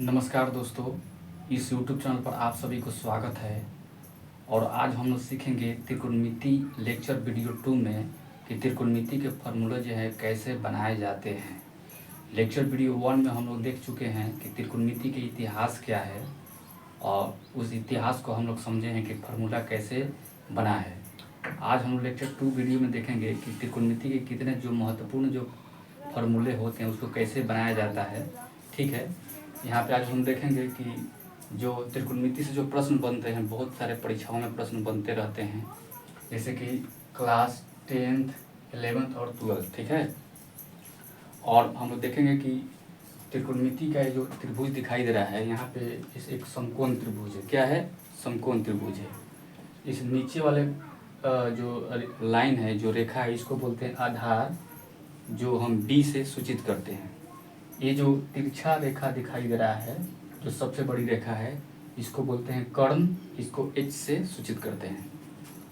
नमस्कार दोस्तों, इस YouTube चैनल पर आप सभी को स्वागत है। और आज हम लोग सीखेंगे त्रिकोणमिति लेक्चर वीडियो 2 में कि त्रिकोणमिति के फार्मूला जो है कैसे बनाए जाते हैं। लेक्चर वीडियो 1 में हम लोग देख चुके हैं कि त्रिकोणमिति के इतिहास क्या है और उस इतिहास को हम लोग समझे हैं कि फार्मूला कैसे बना है। आज हम लोग लेक्चर 2 वीडियो में देखेंगे कि त्रिकोणमिति के कितने जो महत्वपूर्ण जो फार्मूले होते हैं उसको कैसे बनाया जाता है। ठीक है, यहाँ पे आज हम देखेंगे कि जो त्रिकोणमिति से जो प्रश्न बनते हैं, बहुत सारे परीक्षाओं में प्रश्न बनते रहते हैं, जैसे कि क्लास 10th 11th और 12th। ठीक है, और हम लोग देखेंगे कि त्रिकोणमिति का जो त्रिभुज दिखाई दे रहा है यहाँ पे, इस एक समकोण त्रिभुज है। क्या है? समकोण त्रिभुज है। इस नीचे वाले जो लाइन है, जो रेखा है, इसको बोलते हैं आधार, जो हम डी से सूचित करते हैं। ये जो तिरछा रेखा दिखाई दे रहा है, जो सबसे बड़ी रेखा है, इसको बोलते हैं कर्ण, इसको एच से सूचित करते हैं।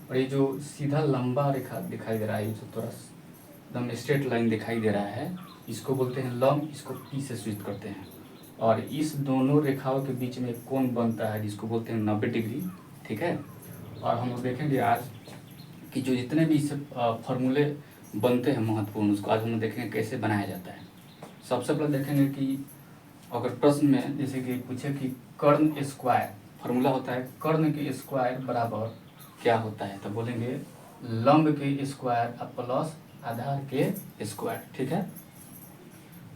और ये जो सीधा लंबा रेखा दिखाई दे रहा है, ये जो थोड़ा एकदम स्ट्रेट लाइन दिखाई दे रहा है, इसको बोलते हैं लंब, इसको पी से सूचित करते हैं। और इस दोनों रेखाओं के बीच में एक कोण बनता है जिसको बोलते हैं 90 डिग्री। ठीक है, और हम लोग देखेंगे आज कि जो जितने भी इस फॉर्मूले बनते हैं महत्वपूर्ण, उसको आज हम लोग देखेंगे कैसे बनाया जाता है। सबसे पहले देखेंगे कि अगर प्रश्न में जैसे कि पूछे कि कर्ण स्क्वायर, फार्मूला होता है कर्ण के स्क्वायर बराबर क्या होता है, तो बोलेंगे लंब के स्क्वायर प्लस आधार के स्क्वायर। ठीक है,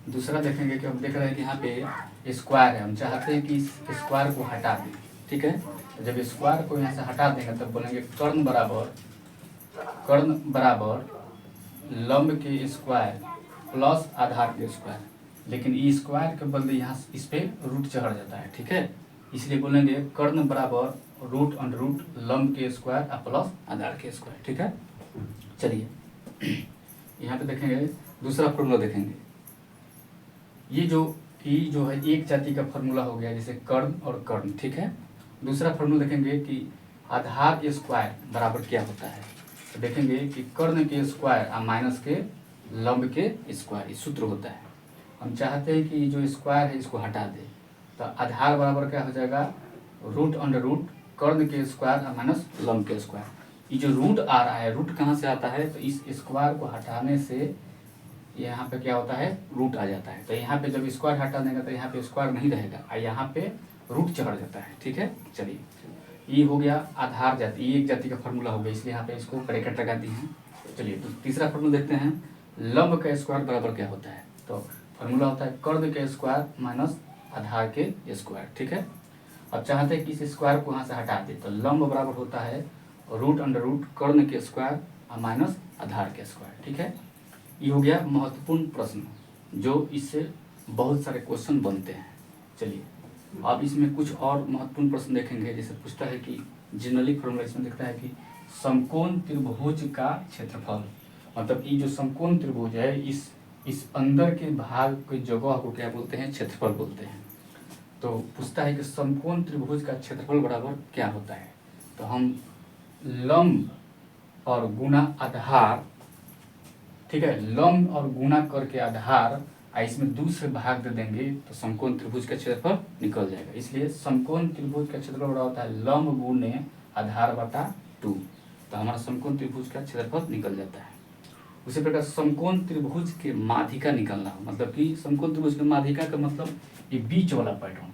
दूसरा देखेंगे कि हम देख रहे हैं कि यहाँ पे स्क्वायर है, हम चाहते हैं कि इस स्क्वायर को हटा दें। ठीक है, जब स्क्वायर को यहाँ से हटा देंगे तब बोलेंगे कर्ण बराबर लंब के स्क्वायर प्लस आधार के स्क्वायर। लेकिन ई स्क्वायर के बदले यहाँ इस पे रूट चढ़ जाता है। ठीक है, इसलिए बोलेंगे कर्ण बराबर रूट अंडर रूट लंब के स्क्वायर प्लस आधार के स्क्वायर। ठीक है, चलिए यहाँ पे देखेंगे दूसरा फॉर्मूला देखेंगे। ये जो है एक जाति का फॉर्मूला हो गया, जैसे कर्ण और कर्ण। ठीक है, दूसरा फॉर्मूला देखेंगे कि आधार के स्क्वायर बराबर क्या होता है, तो देखेंगे कि कर्ण के स्क्वायर माइनस के लंब के स्क्वायर, सूत्र होता है। हम चाहते हैं कि जो स्क्वायर है इसको हटा दे, तो आधार बराबर क्या हो जाएगा, रूट अंडर रूट कर्ण के स्क्वायर माइनस लंब के स्क्वायर। ये जो रूट आ रहा है, रूट कहाँ से आता है, तो इस स्क्वायर को हटाने से यहाँ पे क्या होता है, रूट आ जाता है। तो यहाँ पे जब स्क्वायर हटा देंगे तो यहाँ पे स्क्वायर नहीं रहेगा और यहाँ पे रूट चढ़ जाता है। ठीक है, चलिए ये हो गया आधार जाति, ये एक जाति का फॉर्मूला हो गया, इसलिए यहाँ पे इसको ब्रैकेट लगा दी है। चलिए तो तीसरा फॉर्मूला देखते हैं, लंब का स्क्वायर बराबर क्या होता है, तो फॉर्मूला होता है कर्ण के स्क्वायर माइनस आधार के स्क्वायर। ठीक है, अब चाहते हैं कि इस स्क्वायर को यहाँ से हटा दे, तो लंब बराबर होता है रूट अंडर रूट कर्ण के स्क्वायर माइनस आधार के स्क्वायर। ठीक है, ये हो गया महत्वपूर्ण प्रश्न, जो इससे बहुत सारे क्वेश्चन बनते हैं। चलिए अब इसमें कुछ और महत्वपूर्ण प्रश्न देखेंगे। जैसे पूछता है कि जनरली फॉर्मूला इसमें दिखता है कि समकोण त्रिभुज का क्षेत्रफल, मतलब ये जो समकोण त्रिभुज है, इस अंदर के भाग की जगह को क्या बोलते हैं, क्षेत्रफल बोलते हैं। तो पूछता है कि समकोण त्रिभुज का क्षेत्रफल बराबर क्या होता है, तो हम लंब और गुना आधार, ठीक है, लंब और गुना करके आधार इसमें 2 से भाग दे देंगे तो समकोण त्रिभुज का क्षेत्रफल निकल जाएगा। इसलिए समकोण त्रिभुज का क्षेत्रफल बड़ा होता है लंब गुने आधार बटा 2, तो हमारा समकोण त्रिभुज का क्षेत्रफल निकल जाता है। उसी प्रकार समकोण त्रिभुज के माध्यिका निकलना हो, मतलब कि समकोण त्रिभुज के माध्यिका का मतलब ये बीच वाला पैटर्न,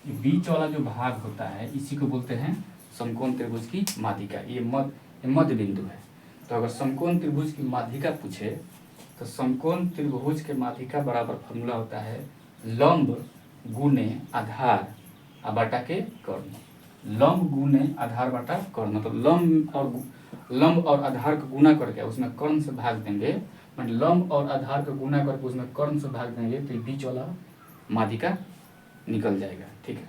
ये बीच वाला जो भाग होता है इसी को बोलते हैं समकोण त्रिभुज की माध्यिका। ये मध्य बिंदु है। तो अगर समकोण त्रिभुज की माध्यिका पूछे तो समकोण त्रिभुज के माध्यिका बराबर फॉर्मूला होता है लंब गुने आधार बटा के कर्ण। लंब गुने आधार बटा कर्ण, मतलब लंब और आधार को गुना करके उसमें कर्ण से भाग देंगे, मतलब लंब और आधार को गुना करके उसमें कर्ण से भाग देंगे तो बीच वाला माध्यिका निकल जाएगा। ठीक है,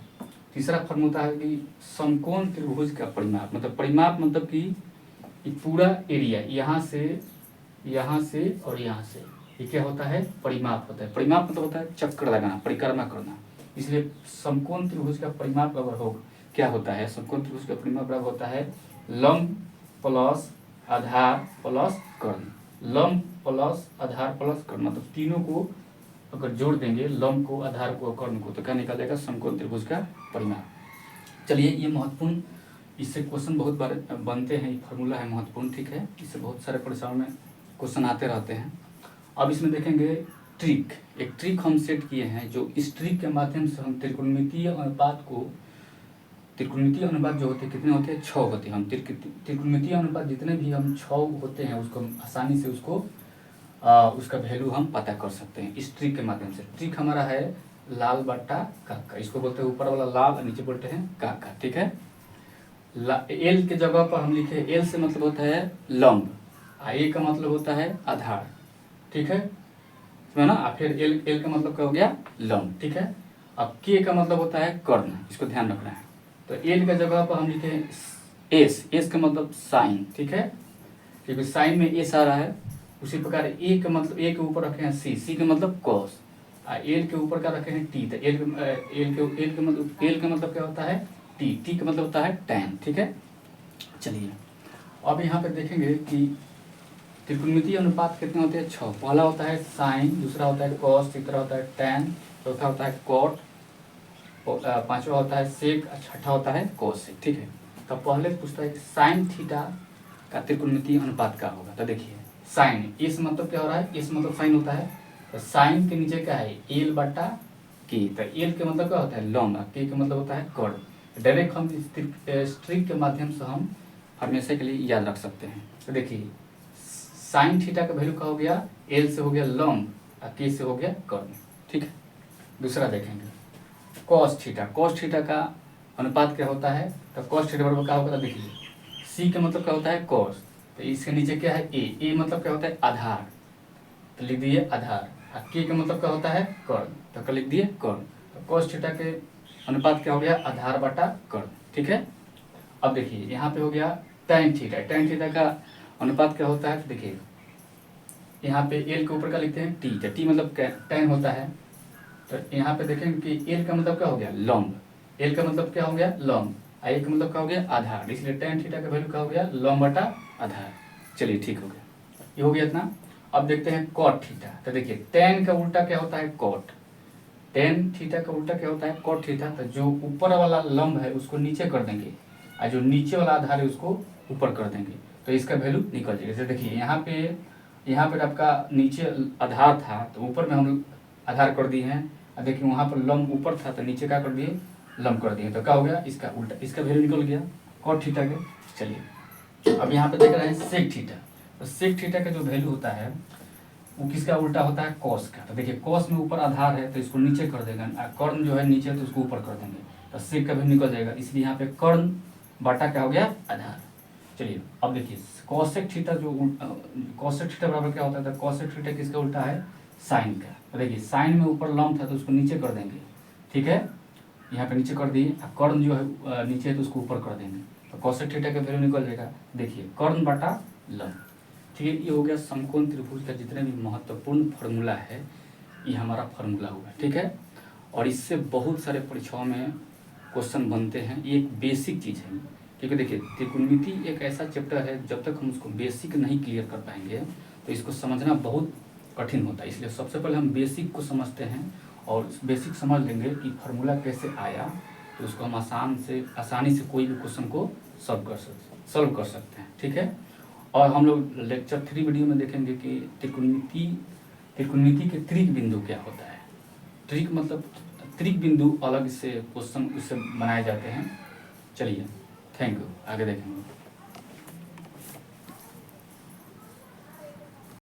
तीसरा फॉर्मूला है कि समकोण त्रिभुज का परिमाप, मतलब परिमाप मतलब कि ये पूरा एरिया यहाँ से और यहाँ से, ये क्या होता है, परिमाप होता है। परिमाप मतलब होता है चक्कर लगाना, परिक्रमा करना। इसलिए समकोण त्रिभुज का परिमाप बराबर हो क्या होता है, समकोण त्रिभुज का परिमाप बराबर होता है लंब प्लस आधार प्लस कर्ण। लंब प्लस आधार प्लस कर्ण, मतलब तीनों को अगर जोड़ देंगे लंब को, आधार को और कर्ण को, तो क्या निकलेगा? समकोण त्रिभुज का परिमाण। चलिए, ये महत्वपूर्ण, इससे क्वेश्चन बहुत बार बनते हैं, ये फार्मूला है महत्वपूर्ण, ठीक है। इससे बहुत सारे परीक्षाओं में क्वेश्चन आते रहते हैं। अब इसमें देखेंगे ट्रिक, एक ट्रिक हम सेट किए हैं, जो इस ट्रिक के माध्यम से हम त्रिकोणमितीय अनुपात को, त्रिकोणमितीय अनुपात जो होते हैं कितने होते हैं? 6 होते हैं। हम त्रिकोणमितीय अनुपात जितने भी हम 6 होते हैं उसको हम आसानी से उसका वैल्यू हम पता कर सकते हैं इस ट्रिक के माध्यम से। ट्रिक हमारा है लाल बट्टा काका, इसको बोलते हैं ऊपर वाला लाल और नीचे बोलते हैं काका, ठीक है। एल के जगह पर हम लिखे, एल से मतलब होता है लंब, ए का मतलब होता है आधार, ठीक है ना। फिर एल का मतलब क्या हो गया? लंब, ठीक है। अब के का मतलब होता है कर्ण, इसको ध्यान रखना है। तो एल के जगह पर हम लिखे एस का मतलब साइन, ठीक है, क्योंकि साइन में एस आ रहा है। उसी प्रकार ए का मतलब, ए के ऊपर रखे हैं सी का मतलब कॉस, एल के ऊपर का रखे हैं टी, तो एल का मतलब क्या होता है? टी का मतलब होता है टैन, ठीक है। चलिए, अब यहाँ पे देखेंगे कि त्रिकोणमितीय अनुपात कितने होते हैं? 6। पहला होता है साइन, दूसरा होता है कॉस, तीसरा होता है टैन, चौथा होता है कॉट, पांचवा होता है सेक, छठा होता है कोसेक, ठीक है। तो पहले पूछता है कि साइन थीटा का त्रिकोणमितीय अनुपात क्या होगा। तो देखिए, साइन, इस मतलब क्या हो रहा है? इस मतलब साइन होता है, तो साइन के नीचे क्या है? एल बटा के, तो एल के मतलब क्या होता है? लंब, के का मतलब होता है कर्ण। डायरेक्ट हम इस ट्रिक के माध्यम से हम हमेशा के लिए याद रख सकते हैं। तो देखिए, साइन थीटा का वैल्यू क्या हो गया? एल से हो गया लंब और के से हो गया कर्ण, ठीक है। दूसरा देखेंगे कॉस थीटा का अनुपात क्या होता है? तो कॉस थीटा बराबर क्या होगा? तो देखिए, सी का मतलब क्या होता है? कॉस, तो इसके नीचे क्या है? ए मतलब क्या होता है? आधार, तो लिख दिए आधार। और के का मतलब क्या होता है? कर्ण, तो क्या लिख दिए? कर्ण। तो कॉस थीटा के अनुपात क्या हो गया? आधार बटा कर्ण, ठीक है। अब देखिए, यहाँ पे हो गया टैन थीटा का अनुपात क्या होता है? देखिए, यहाँ पे एल के ऊपर का लिखते हैं टी, तो टी मतलब टैन होता है। तो यहाँ पे देखेंगे कि एल का मतलब क्या हो गया? लंब, एल का मतलब क्या हो गया? लंब, आई का मतलब क्या हो गया? आधार, इसलिए टैन थीटा का वैल्यू क्या हो गया? लंब बटा आधार। चलिए, ठीक हो गया, ये हो गया इतना। अब देखते हैं कॉट थीटा। तो देखिए, टैन का उल्टा क्या होता है? कॉट। टैन थीटा का उल्टा क्या होता है? Cot theta. तो जो ऊपर वाला लंब है उसको नीचे कर देंगे और जो नीचे वाला आधार है उसको ऊपर कर देंगे, तो इसका वैल्यू निकल जाएगा। जैसे देखिए, यहाँ पे आपका नीचे आधार था तो ऊपर में हम आधार कर दिए हैं, और देखिए वहाँ पर लंब ऊपर था तो नीचे क्या कर दिए? लंब कर दिए, तो क्या हो गया? इसका उल्टा, इसका वैल्यू निकल गया कॉट थीटा के। चलिए, अब यहाँ पे देख रहे हैं सेक थीटा। तो सेक थीटा का जो वैल्यू होता है वो किसका उल्टा होता है? कॉस का। तो देखिए, कॉस में ऊपर आधार है तो इसको नीचे कर देगा, कर्ण जो है नीचे तो उसको ऊपर कर देंगे, तो सेक का वैल्यू निकल जाएगा, इसलिए यहाँ पे कर्ण बटा क्या हो गया? आधार। चलिए, अब देखिए कॉसेक थीटा कॉसेक थीटा बराबर क्या होता है? तो कॉसेक थीटा किसका उल्टा है? साइन का। तो देखिए, साइन में ऊपर लंब था तो उसको नीचे कर देंगे, ठीक है, यहाँ पे नीचे कर दिए। कर्ण जो है नीचे है तो उसको ऊपर कर देंगे, तो कॉसेक थीटा का वैल्यू निकल जाएगा। देखिए, कर्ण बटा लंब, ठीक है। ये हो गया समकोण त्रिभुज का जितने भी महत्वपूर्ण फार्मूला है, ये हमारा फार्मूला हुआ, ठीक है। और इससे बहुत सारे परीक्षाओं में क्वेश्चन बनते हैं, ये एक बेसिक चीज़ है, क्योंकि देखिए त्रिकोणमिति एक ऐसा चैप्टर है, जब तक हम उसको बेसिक नहीं क्लियर कर पाएंगे तो इसको समझना बहुत कठिन होता है। इसलिए सबसे पहले हम बेसिक को समझते हैं, और बेसिक समझ लेंगे कि फार्मूला कैसे आया, तो उसको हम आसानी से कोई भी क्वेश्चन को सॉल्व कर सकते हैं, ठीक है। और हम लोग लेक्चर 3 वीडियो में देखेंगे कि त्रिकोणमिति के त्रिक बिंदु क्या होता है। त्रिक मतलब त्रिक बिंदु अलग से क्वेश्चन उससे बनाए जाते हैं। चलिए, थैंक यू, आगे देखेंगे।